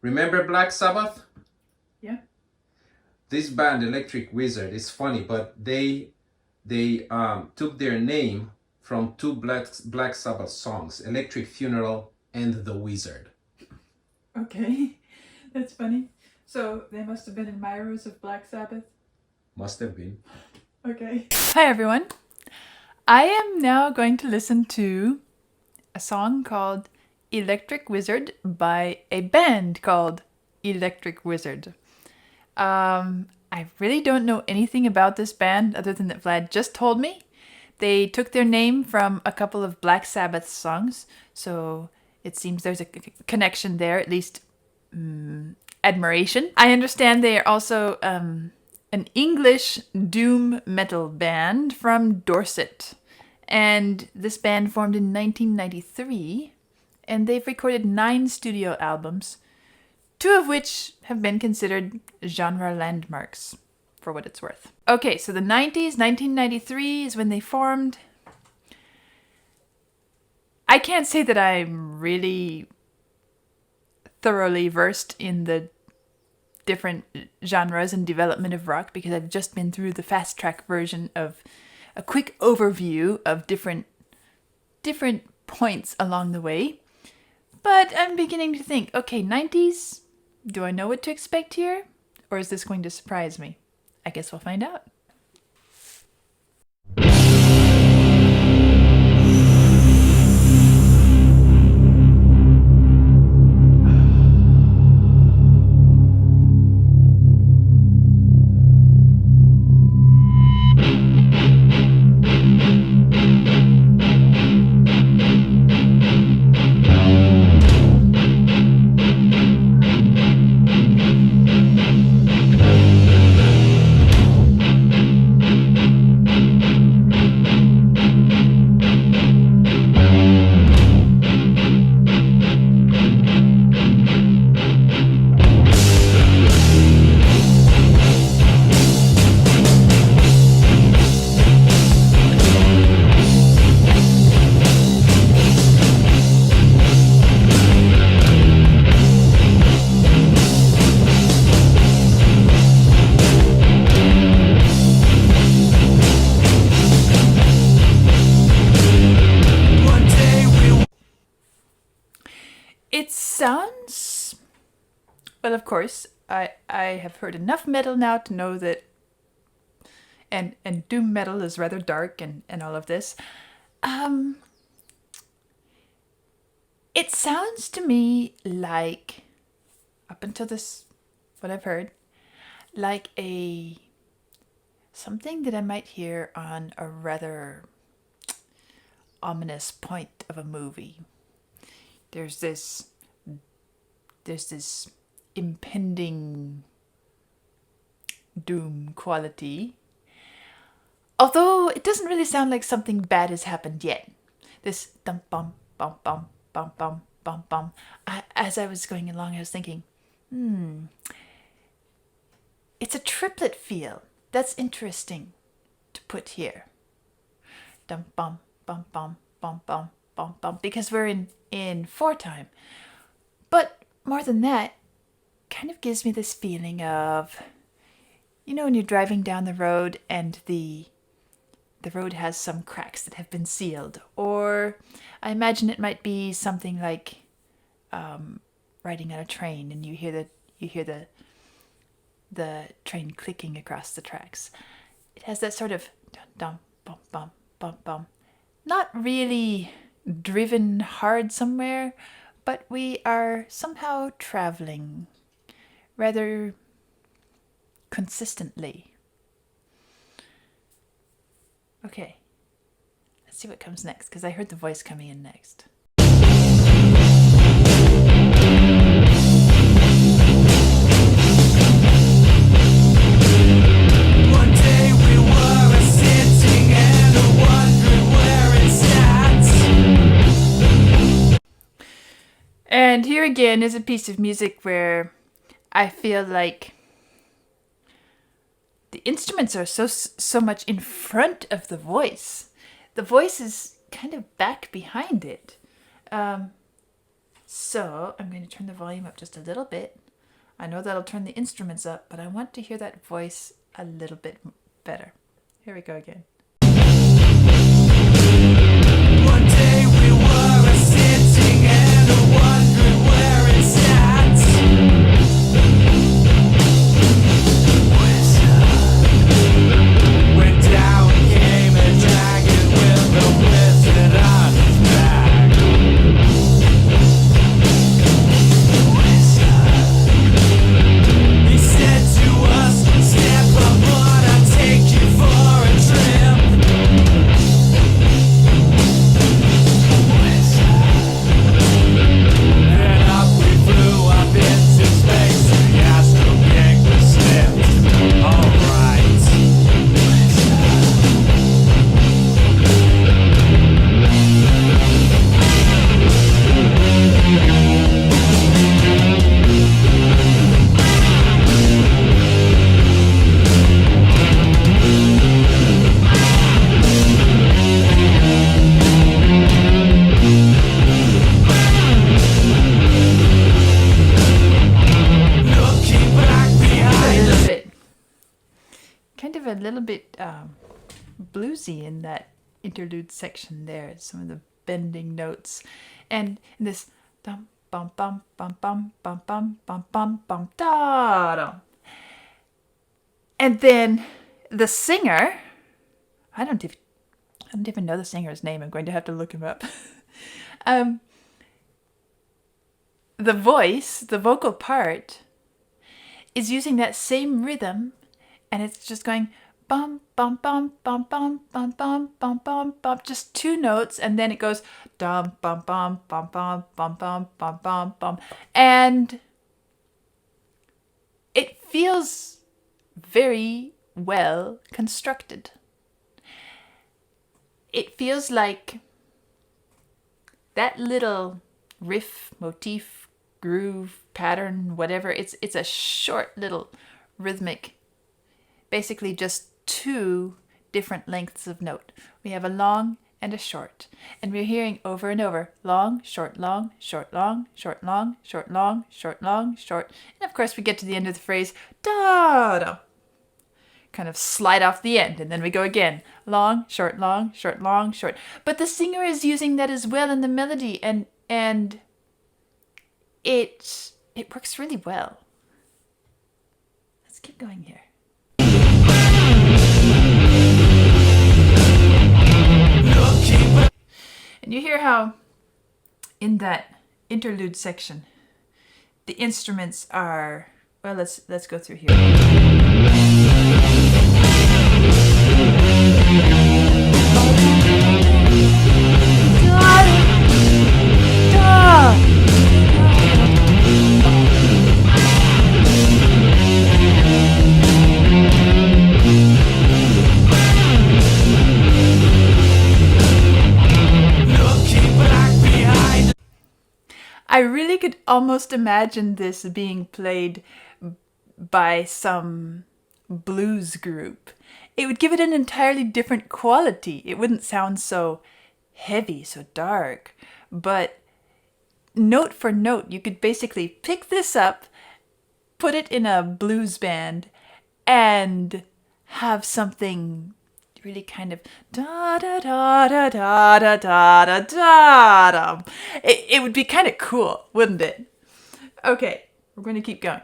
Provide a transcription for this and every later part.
Remember Black Sabbath? Yeah. This band, Electric Wizard, is funny, but they took their name from two Black Sabbath songs, Electric Funeral and The Wizard. Okay. That's funny. So they must have been admirers of Black Sabbath. Must have been. Okay. Hi, everyone. I am now going to listen to a song called Electric Wizard by a band called Electric Wizard. I really don't know anything about this band other than that Vlad just told me. They took their name from a couple of Black Sabbath songs, so it seems there's a connection there, at least admiration. I understand they are also an English doom metal band from Dorset. And this band formed in 1993, and they've recorded 9 studio albums, 2 of which have been considered genre landmarks, for what it's worth. Okay, so the 90s, 1993 is when they formed. I can't say that I'm really thoroughly versed in the different genres and development of rock because I've just been through the fast track version of a quick overview of different points along the way. But I'm beginning to think, okay, 90s, do I know what to expect here? Or is this going to surprise me? I guess we'll find out. It sounds... Well, of course, I have heard enough metal now to know that... And doom metal is rather dark and all of this. It sounds to me like, up until this, what I've heard, like something that I might hear on a rather ominous point of a movie. There's this impending doom quality. Although it doesn't really sound like something bad has happened yet. This dum bum bum bum bum bum bum bum. As I was going along, I was thinking, it's a triplet feel. That's interesting to put here. Dum bum bum bum bum bum bum bum. Because we're in 4 time. But more than that, kind of gives me this feeling of, you know, when you're driving down the road and the road has some cracks that have been sealed, or I imagine it might be something like riding on a train and you hear the train clicking across the tracks. It has that sort of dum dum bum bum bum bum. Not really driven hard somewhere, but we are somehow traveling rather consistently. Okay, let's see what comes next, because I heard the voice coming in next. One day we were sitting and wondering where it sat. And here again is a piece of music where I feel like the instruments are so much in front of the voice. The voice is kind of back behind it. So I'm going to turn the volume up just a little bit. I know that'll turn the instruments up, but I want to hear that voice a little bit better. Here we go again. One day we were sitting and wondering where it sat. When down came a dragon with a wizard on his back. He said to us, step aboard, I'll take you for a trip. Then up we flew up into space. The astral gang was snipped. Alright. Looking back behind us. Kind of a little bit bluesy in that interlude section there. Some of the bending notes, and this dum bum bum bum bum bum bum bum bum bum da dum. And then the singer, I don't even know the singer's name. I'm going to have to look him up. The voice, the vocal part, is using that same rhythm, and it's just going bum bum bum bum bum bum bum bum bum bum, just two notes, and then it goes dum bum bum bum bum bum bum bum bum bum, and it feels very well constructed. It feels like that little riff, motif, groove, pattern, whatever. It's a short little rhythmic, basically just two different lengths of note. We have a long and a short, and we're hearing over and over long, short, long, short, long, short, long, short, long, short, long, short, and of course we get to the end of the phrase da da, kind of slide off the end, and then we go again long, short, long, short, long, short. But the singer is using that as well in the melody, and it works really well. Let's keep going here. And you hear how in that interlude section the instruments are, well, let's go through here. I really could almost imagine this being played by some blues group. It would give it an entirely different quality. It wouldn't sound so heavy, so dark. But note for note, you could basically pick this up, put it in a blues band, and have something really kind of da da da da da da da da da da. It would be kind of cool, wouldn't it? Okay, we're going to keep going.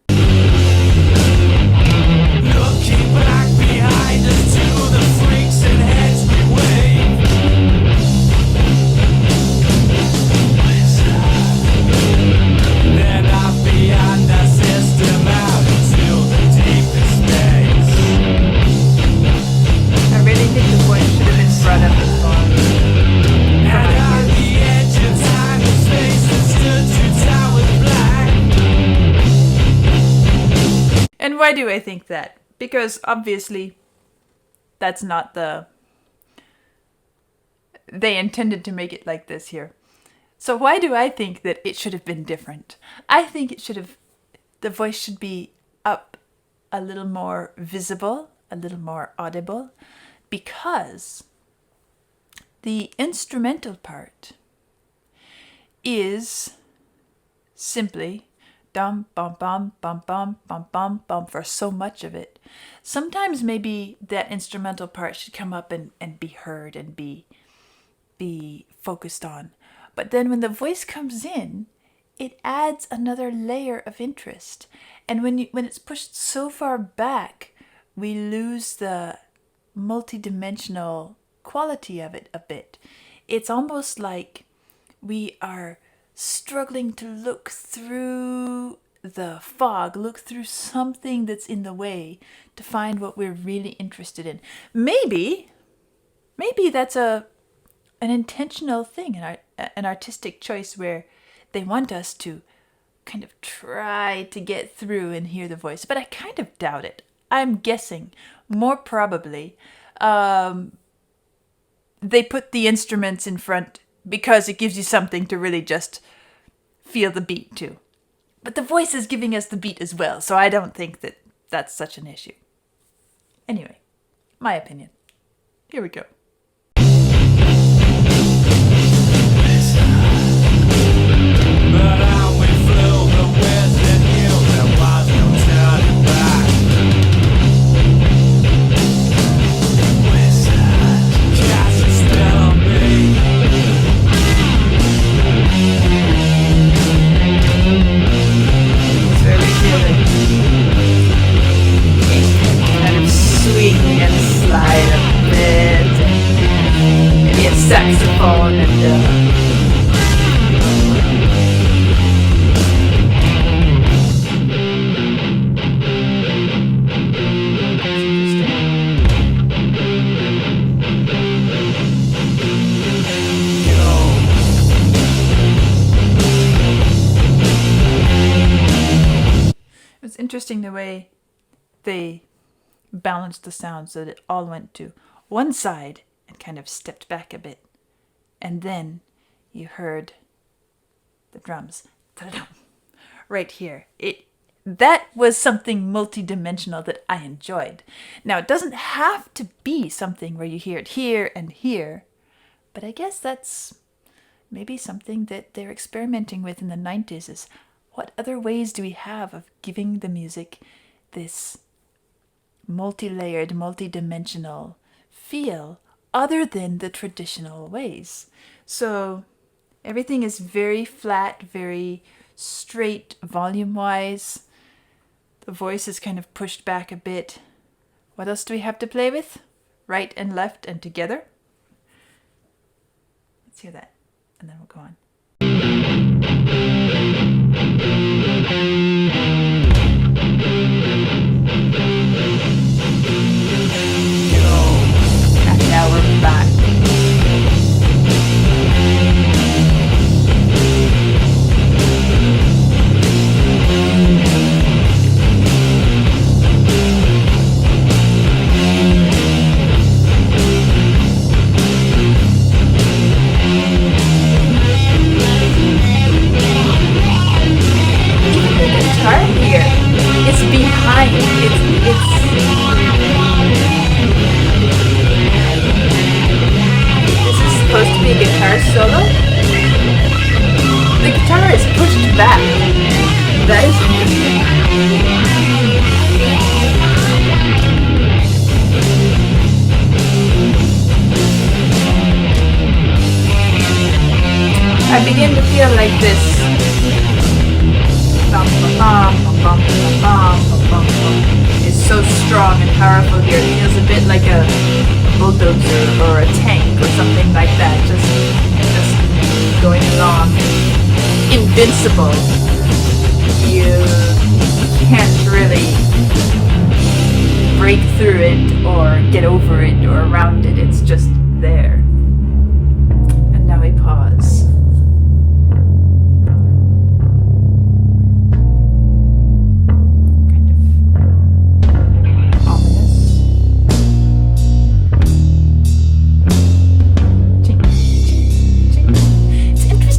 Looking back behind us to the freaks and heads we wave. Then off beyond the system out into the deepest space. I really think the voice should have been brought up as long. And on the edge of time and space that stood two towers black. And why do I think that? Because obviously that's not they intended to make it like this here. So why do I think that it should have been different? I think the voice should be up a little more visible, a little more audible, because the instrumental part is simply dum bum bum bum bum bum bum bum for so much of it. Sometimes maybe that instrumental part should come up and be heard and be focused on. But then when the voice comes in, it adds another layer of interest. And when it's pushed so far back, we lose the multidimensional quality of it a bit. It's almost like we are struggling to look through the fog, look through something that's in the way to find what we're really interested in. Maybe that's an intentional thing, an artistic choice where they want us to kind of try to get through and hear the voice, but I kind of doubt it. I'm guessing more probably they put the instruments in front because it gives you something to really just feel the beat to. But the voice is giving us the beat as well, so I don't think that that's such an issue. Anyway, my opinion. Here we go. But out we flew, but with the new, there was no turning back. Cast a spell on me. It's really feeling it kind of swing and slide a bit, and maybe it's saxophone and it's interesting the way they balanced the sound so that it all went to one side and kind of stepped back a bit. And then you heard the drums. Ta-da-dum, right here. That was something multidimensional that I enjoyed. Now, it doesn't have to be something where you hear it here and here, but I guess that's maybe something that they're experimenting with in the 90s is what other ways do we have of giving the music this multi-layered, multi-dimensional feel other than the traditional ways? So everything is very flat, very straight volume-wise. The voice is kind of pushed back a bit. What else do we have to play with? Right and left and together. Let's hear that, and then we'll go on. And now we're back. Solo. The guitar is pushed back. That is interesting. I begin to feel like this bum, bum, bum, bum, bum, bum, bum, bum, is so strong and powerful here. It feels a bit like a bulldozer or a tank or something like that. Just going along, invincible. You can't really break through it or get over it or around it. It's just there. And now we pause. Kind of ominous.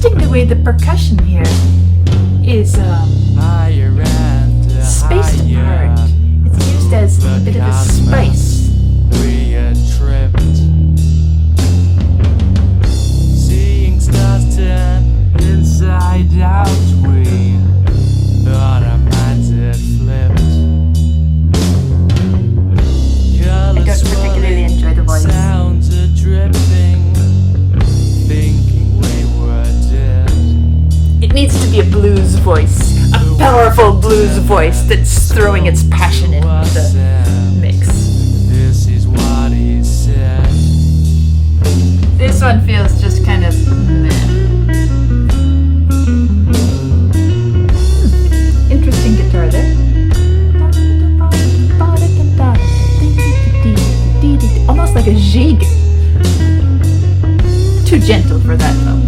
The way the percussion here is Higher and spaced higher. apart. It's used as a bit of a spice. We are tripped. Seeing stars turn inside out. We full blues voice that's throwing its passion into the mix. This is what he said. This one feels just kind of meh. Interesting guitar there. Almost like a jig. Too gentle for that though.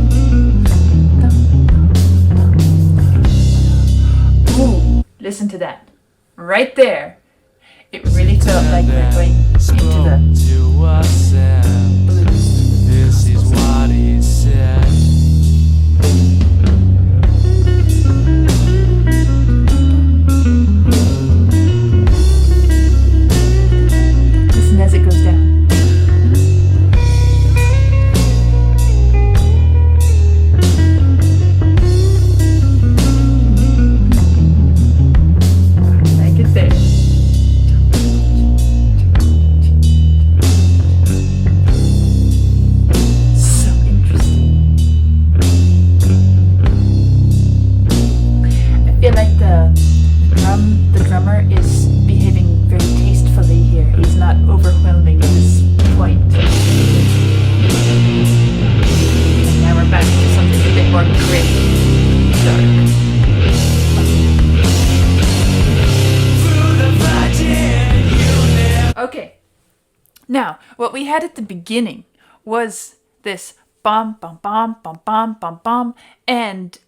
Ooh, listen to that. Right there. It really felt like we're going into the To us and blues. this is what he said. Listen as it goes down. Like it there. So interesting. I feel like the drummer is behaving very tastefully here. He's not overwhelming at this point. And now we're back to something a bit more gritty, dark. Okay. Now, what we had at the beginning was this bum bum bum bum bum bum bum, and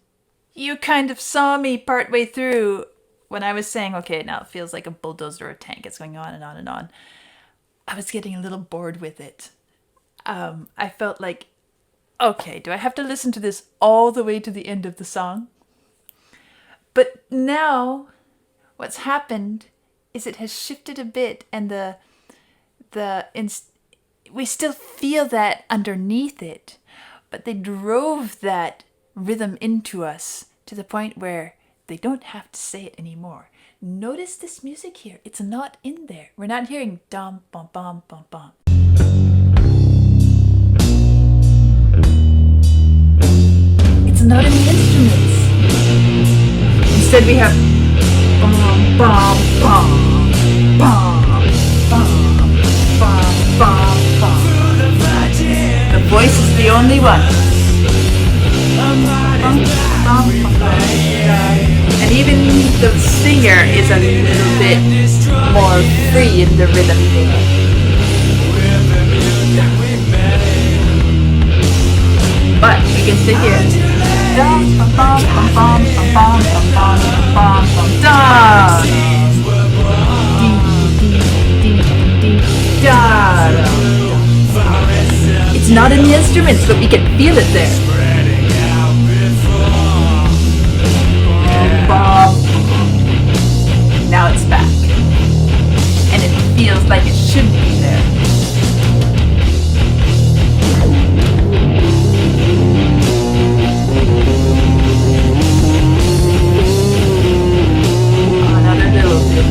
you kind of saw me partway through when I was saying, okay, now it feels like a bulldozer or a tank. It's going on and on and on. I was getting a little bored with it. I felt like, okay, do I have to listen to this all the way to the end of the song? But now, what's happened is it has shifted a bit, and we still feel that underneath it, but they drove that rhythm into us to the point where they don't have to say it anymore. Notice this music here. It's not in there. We're not hearing dum bum bum bum bum. It's not in the instruments. Instead we have bum bum bum bum bum bum bum bum. The voice is the only one. And even the singer is a little bit more free in the rhythm there. But we can still hear it. Dum, bum, bum, bum, bum, bum, bum, bum, bum, bum, dum. It's not in the instruments, but we can feel it there. Now it's back. And it feels like it should be there. Another little bit.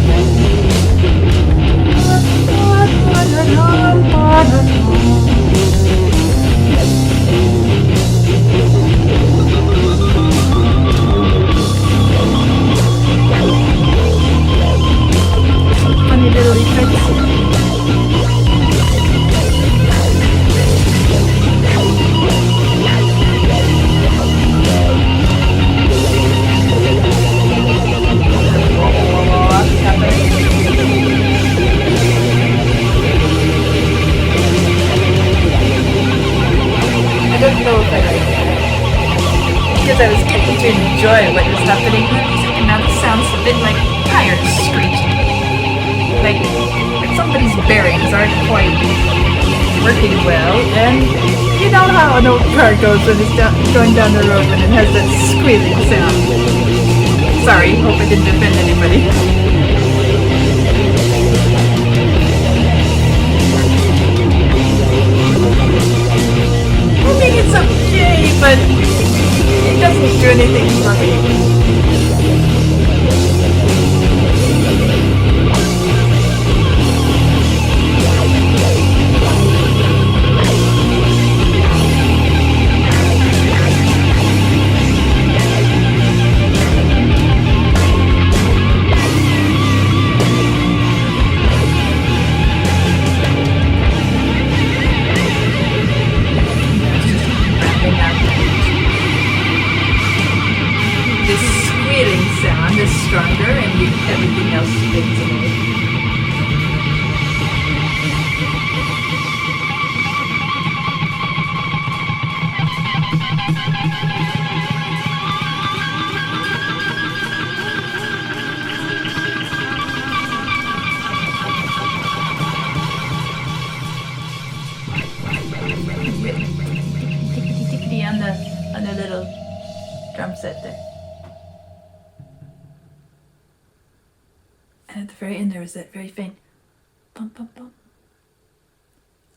Funny little effects. I don't know if I like it. Because I was getting to enjoy what was happening in the music, and now it sounds a bit like tires screeching. Like somebody's bearings aren't quite working well, and you know how an old car goes when it's going down the road when it has that squealing sound. Sorry, hope I didn't offend anybody. I think it's okay, but it doesn't do anything for me. louder and everything else fades away. Tickety on the little drum set there. And at the very end there was that very faint bum bum bum.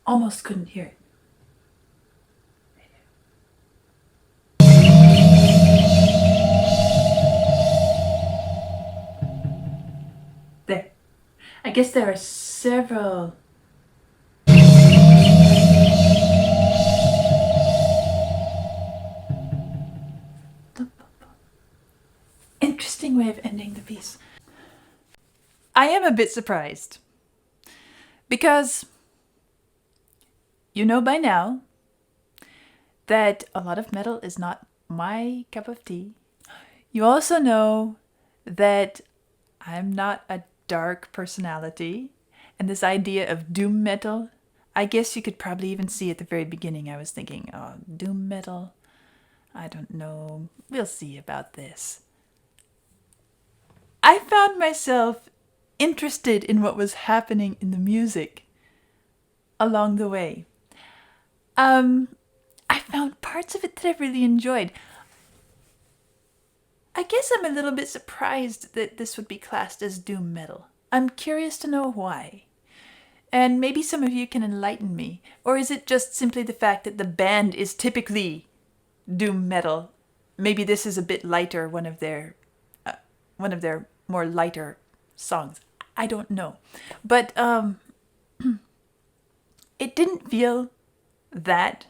Almost couldn't hear it. There. I guess there are several interesting way of ending the piece. I am a bit surprised because you know by now that a lot of metal is not my cup of tea. You also know that I'm not a dark personality, and this idea of doom metal, I guess you could probably even see at the very beginning I was thinking, oh, doom metal? I don't know. We'll see about this. I found myself interested in what was happening in the music along the way. I found parts of it that I really enjoyed. I guess I'm a little bit surprised that this would be classed as doom metal. I'm curious to know why. And maybe some of you can enlighten me. Or is it just simply the fact that the band is typically doom metal? Maybe this is a bit lighter, one of their more lighter songs. I don't know. But it didn't feel that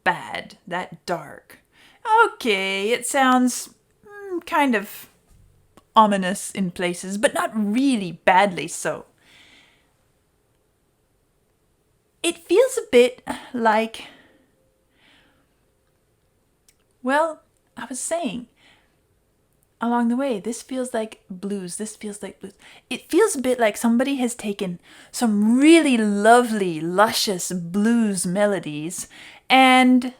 bad, that dark. Okay, it sounds kind of ominous in places, but not really badly so. It feels a bit like, well, I was saying, along the way, this feels like blues, this feels like blues. It feels a bit like somebody has taken some really lovely, luscious blues melodies and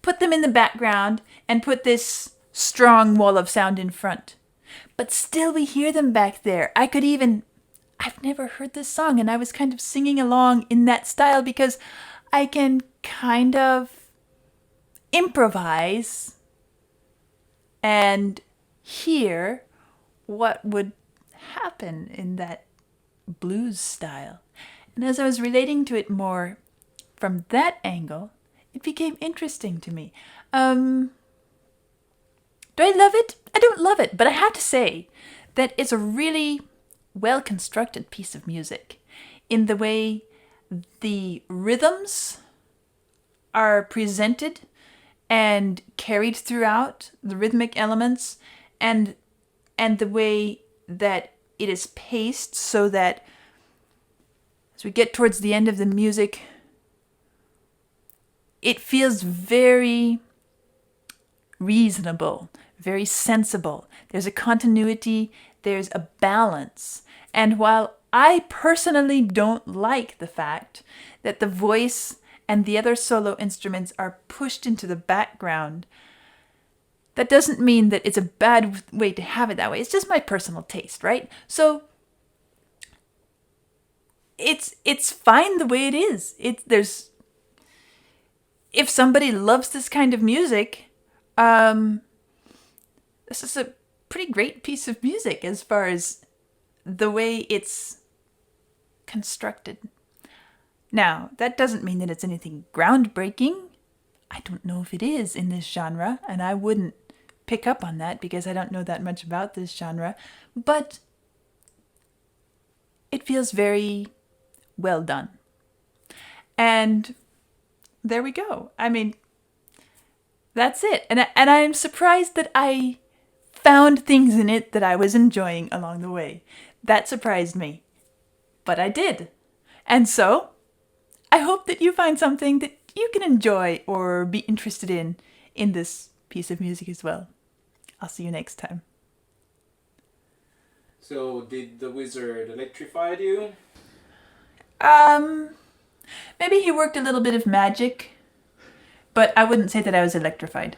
put them in the background and put this strong wall of sound in front. But still we hear them back there. I've never heard this song, and I was kind of singing along in that style because I can kind of improvise and hear what would happen in that blues style. And as I was relating to it more from that angle, it became interesting to me. Do I love it? I don't love it, but I have to say that it's a really well-constructed piece of music in the way the rhythms are presented and carried throughout, the rhythmic elements, and the way that it is paced so that as we get towards the end of the music, it feels very reasonable, very sensible. There's a continuity, there's a balance. And while I personally don't like the fact that the voice and the other solo instruments are pushed into the background, that doesn't mean that it's a bad way to have it that way. It's just my personal taste, right? So it's fine the way it is. If somebody loves this kind of music, this is a pretty great piece of music as far as the way it's constructed. Now, that doesn't mean that it's anything groundbreaking. I don't know if it is in this genre, and I wouldn't pick up on that because I don't know that much about this genre, but it feels very well done. And there we go. I mean, that's it. And I'm surprised that I found things in it that I was enjoying along the way. That surprised me. But I did. And so, I hope that you find something that you can enjoy or be interested in this piece of music as well. I'll see you next time. So, did the wizard electrify you? Maybe he worked a little bit of magic, but I wouldn't say that I was electrified.